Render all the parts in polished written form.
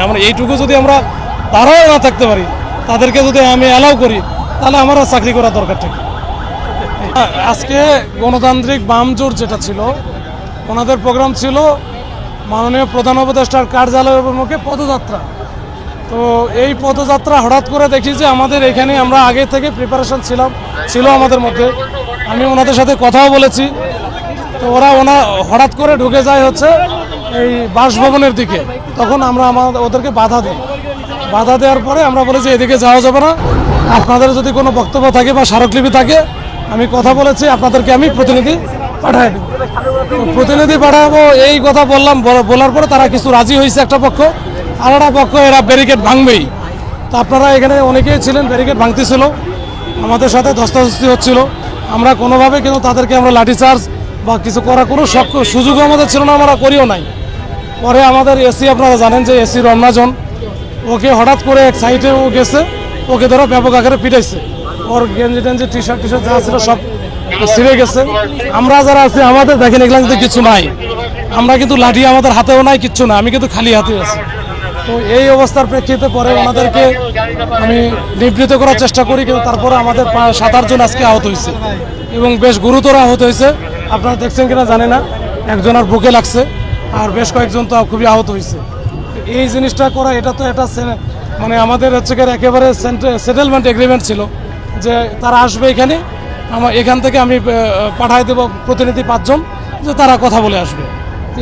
আমরা এইটুকু যদি আমরা তারাও না থাকতে পারি, তাদেরকে যদি আমি অ্যালাউ করি, তাহলে আমার চাকরি করা দরকার ঠিক। আজকে গণতান্ত্রিক বাম জোট যেটা ছিল, ওনাদের প্রোগ্রাম ছিল মাননীয় প্রধান উপদেষ্টার কার্যালয় অভিমুখে পদযাত্রা। তো এই পদযাত্রা হঠাৎ করে দেখি যে আমাদের এখানে আমরা আগে থেকে প্রিপারেশন ছিল আমাদের মধ্যে। আমি ওনাদের সাথে কথাও বলেছি। তো ওরা হঠাৎ করে ঢুকে যায় হচ্ছে এই বাসভবনের দিকে। তখন আমরা ওদেরকে বাধা দিই। বাধা দেওয়ার পরে আমরা বলি যে এদিকে যাওয়া যাবে না, আপনাদের যদি কোনো বক্তব্য থাকে বা স্মারকলিপি থাকে, আমি কথা বলেছি, আপনাদেরকে আমি প্রতিনিধি পাঠাই দেব। প্রতিনিধি পাঠাবো এই কথা বলার পরে তারা কিছু রাজি হয়েছে একটা পক্ষ, আর একটা পক্ষ এরা ব্যারিকেড ভাঙবেই। তো আপনারা এখানে অনেকেই ছিলেন, ব্যারিকেড ভাঙতেছিল, আমাদের সাথে ধস্তাধস্তি হচ্ছিল। আমরা কোনোভাবে কিন্তু তাদেরকে আমরা লাঠিচার্জ বা কিছু করার কোনো সুযোগও আমাদের ছিল না, আমরা করিও নাই। পরে আমাদের এসি, আপনারা জানেন যে এসি রমনাজন, ওকে হঠাৎ করে এক সাইডে ও গেছে, ওকে ধরো ব্যাপক আকারে পিটাইছে। ওর গেঞ্জি টেঞ্জি টি শার্ট যা ছিল সব ছিঁড়ে গেছে। আমরা যারা আছি আমাদের দেখেন এগুলা কিন্তু কিছু নাই, আমরা কিন্তু লাঠি আমাদের হাতেও নাই, কিচ্ছু না, আমি কিন্তু খালি হাতে আছি। তো এই অবস্থার প্রেক্ষিতে পরে ওনাদেরকে আমি নিবৃত করার চেষ্টা করি, কিন্তু তারপরে আমাদের 7-8 জন আজকে আহত হয়েছে এবং বেশ গুরুতর আহত হয়েছে। আপনারা দেখছেন কিনা জানি না, একজনের বুকে লাগছে আর বেশ কয়েকজন তো খুবই আহত হয়েছে। এই জিনিসটা করা, এটা তো এটা মানে আমাদের হচ্ছে একেবারে সেটেলমেন্ট এগ্রিমেন্ট ছিল যে তারা আসবে এখানে, এখান থেকে আমি পাঠাই দেবো প্রতিনিধি 5 জন, যে তারা কথা বলে আসবে।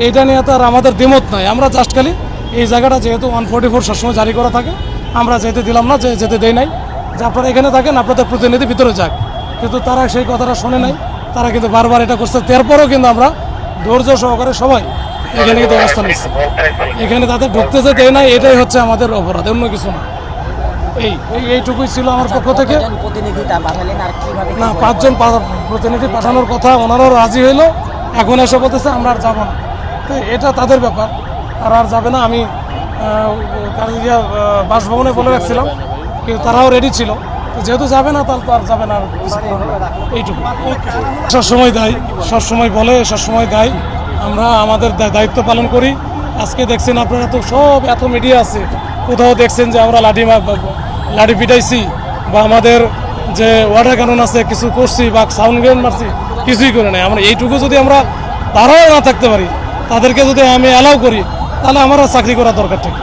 এইটা নিয়ে তো আর আমাদের দ্বিমত নাই। আমরা জাস্ট খালি এই জায়গাটা যেহেতু 144 সবসময় জারি করা থাকে, আমরা যেতে দিলাম না, যেতে দেই নাই, যে আপনারা এখানে থাকেন, আপনাদের প্রতিনিধি ভিতরে যাক। কিন্তু তারা সেই কথাটা শোনে নাই, তারা কিন্তু বারবার এটা করছে। তারপরেও কিন্তু আমরা ধৈর্য সহকারে সবাই এখানে কিন্তু অবস্থান নিচ্ছি, এখানে তাদের ঢুকতে যে দেয় নাই, এটাই হচ্ছে আমাদের অপরাধ, অন্য কিছু না। এইটুকুই ছিল আমার পক্ষ থেকে। না, 5 জন প্রতিনিধি পাঠানোর কথা, ওনারাও রাজি হইলো, এখন এসে বলতেছে আমরা আর যাবো না। তো এটা তাদের ব্যাপার, তারা আর যাবে না। আমি বাসভবনে বলে রাখছিলাম, কিন্তু তারাও রেডি ছিল, যেহেতু যাবে না তাহলে তো আর যাবে না। এইটুকু সবসময় দেয়, সবসময় বলে, সবসময় দেয়। আমরা আমাদের দায়িত্ব পালন করি। আজকে দেখছেন আপনারা তো সব এত মিডিয়া আছে, কোথাও দেখছেন যে আমরা লাঠি পিটাইছি বা আমাদের যে ওয়াটার ক্যানন আছে কিছু করছি বা সাউন্ড গ্রেন মারছি, কিছুই করে নাই। আমরা এইটুকু যদি আমরা তারাও না থাকতে পারি, তাদেরকে যদি আমি অ্যালাউ করি, তাহলে আমার চাকরি করা দরকার ঠিক।